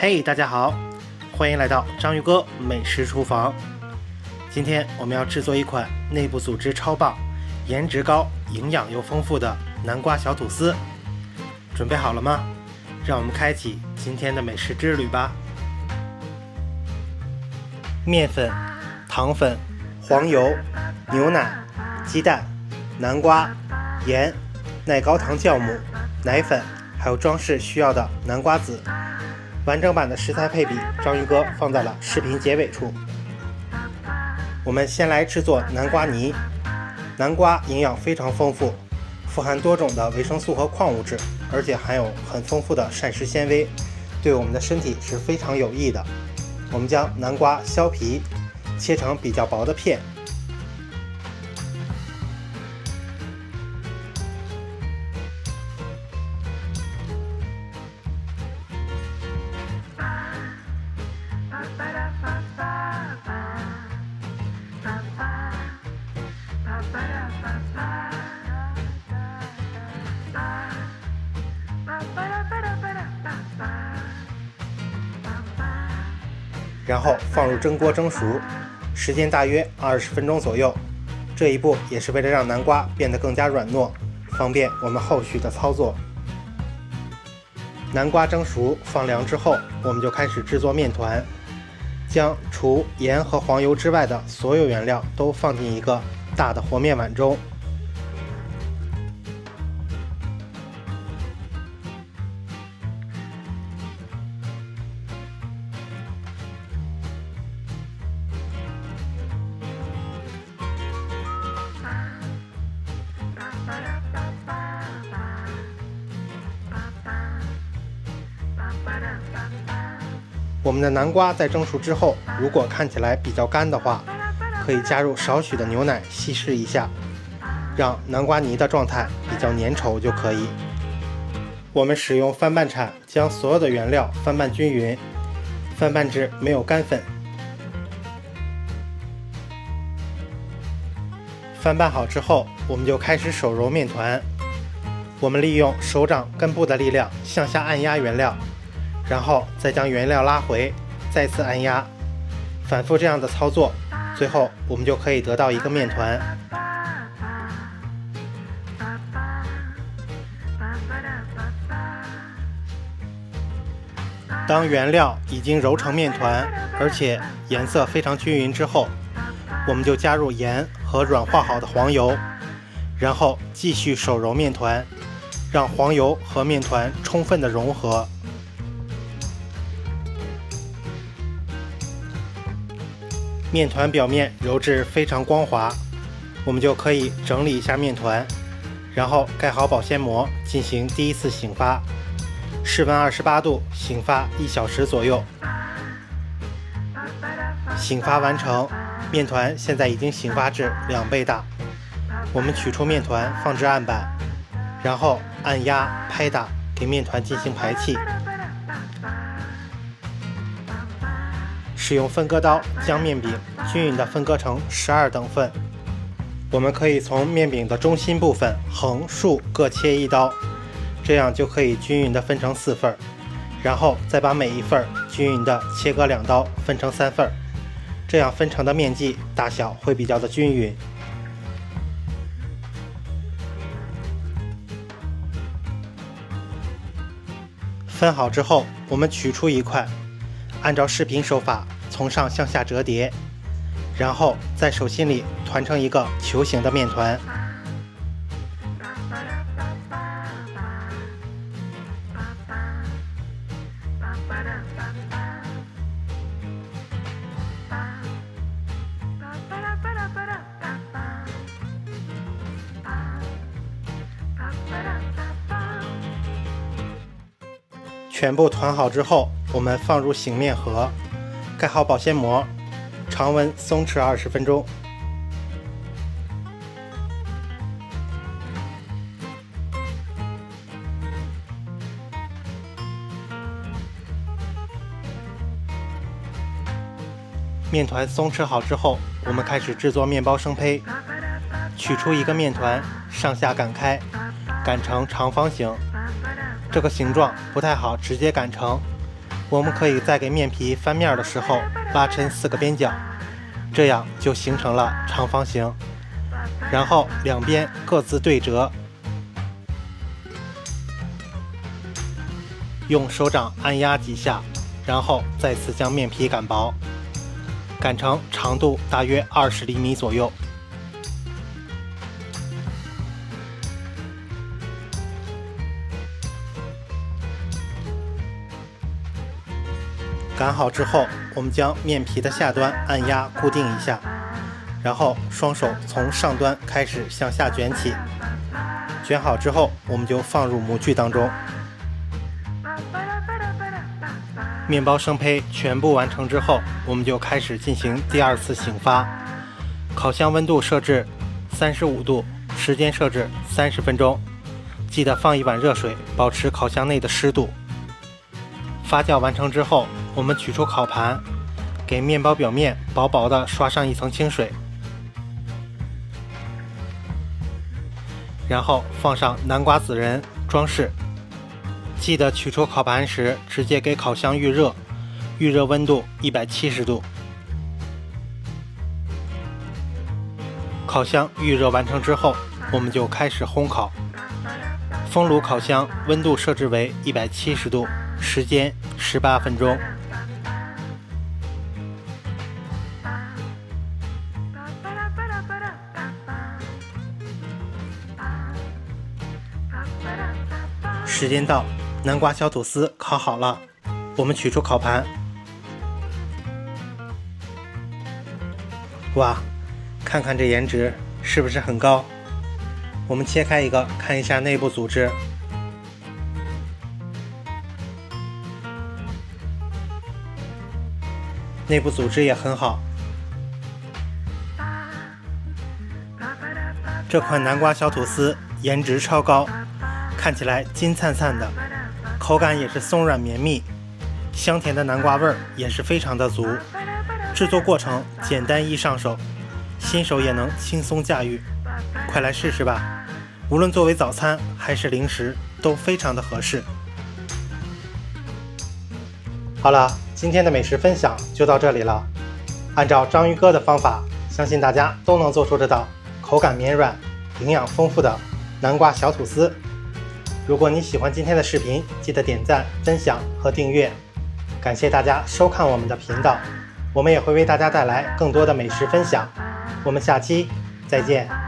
嘿，大家好，欢迎来到章鱼哥美食厨房。今天我们要制作一款内部组织超棒、颜值高、营养又丰富的南瓜小吐司。准备好了吗？让我们开启今天的美食之旅吧。面粉、糖粉、黄油、牛奶、鸡蛋、南瓜、盐、耐高糖酵母、奶粉，还有装饰需要的南瓜籽。完整版的食材配比，章鱼哥放在了视频结尾处。我们先来制作南瓜泥。南瓜营养非常丰富，富含多种的维生素和矿物质，而且含有很丰富的膳食纤维，对我们的身体是非常有益的。我们将南瓜削皮，切成比较薄的片。然后放入蒸锅蒸熟，时间大约20分钟左右。这一步也是为了让南瓜变得更加软糯，方便我们后续的操作。南瓜蒸熟放凉之后，我们就开始制作面团，将除盐和黄油之外的所有原料都放进一个大的和面碗中。我们的南瓜在蒸熟之后，如果看起来比较干的话，可以加入少许的牛奶稀释一下，让南瓜泥的状态比较粘稠就可以。我们使用翻拌铲将所有的原料翻拌均匀，翻拌至没有干粉。翻拌好之后，我们就开始手揉面团。我们利用手掌根部的力量向下按压原料，然后再将原料拉回，再次按压，反复这样的操作，最后我们就可以得到一个面团。当原料已经揉成面团，而且颜色非常均匀之后，我们就加入盐和软化好的黄油，然后继续手揉面团，让黄油和面团充分的融合。面团表面揉至非常光滑，我们就可以整理一下面团，然后盖好保鲜膜进行第一次醒发，室温28度醒发1小时左右。醒发完成，面团现在已经醒发至2倍大。我们取出面团放置案板，然后按压拍打给面团进行排气。使用分割刀将面饼均匀地分割成12等份。我们可以从面饼的中心部分横竖各切1刀，这样就可以均匀地分成4份，然后再把每一份均匀地切割2刀分成3份，这样分成的面积大小会比较的均匀。分好之后，我们取出一块，按照视频手法从上向下折叠，然后在手心里团成一个球形的面团。全部团好之后，我们放入醒面盒，盖好保鲜膜，常温松弛20分钟。面团松弛好之后，我们开始制作面包生胚。取出一个面团，上下擀开，擀成长方形。这个形状不太好直接擀成，我们可以在给面皮翻面的时候拉抻4个边角，这样就形成了长方形。然后两边各自对折，用手掌按压几下，然后再次将面皮擀薄，擀成长度大约20厘米左右。擀好之后，我们将面皮的下端按压固定一下，然后双手从上端开始向下卷起。卷好之后，我们就放入模具当中。面包生胚全部完成之后，我们就开始进行第2次醒发。烤箱温度设置35度，时间设置30分钟。记得放1碗热水，保持烤箱内的湿度。发酵完成之后，我们取出烤盘，给面包表面薄薄的刷上一层清水，然后放上南瓜籽仁装饰。记得取出烤盘时直接给烤箱预热，预热温度170度。烤箱预热完成之后，我们就开始烘烤。封炉烤箱温度设置为170度，时间18分钟。时间到，南瓜小吐司烤好了，我们取出烤盘。哇，看看这颜值是不是很高？我们切开一个，看一下内部组织。内部组织也很好。这款南瓜小吐司颜值超高，看起来金灿灿的，口感也是松软绵密，香甜的南瓜味儿也是非常的足。制作过程简单易上手，新手也能轻松驾驭，快来试试吧！无论作为早餐还是零食都非常的合适。好了，今天的美食分享就到这里了。按照章鱼哥的方法，相信大家都能做出这道口感绵软、营养丰富的南瓜小吐司。如果你喜欢今天的视频，记得点赞、分享和订阅。感谢大家收看我们的频道，我们也会为大家带来更多的美食分享。我们下期再见。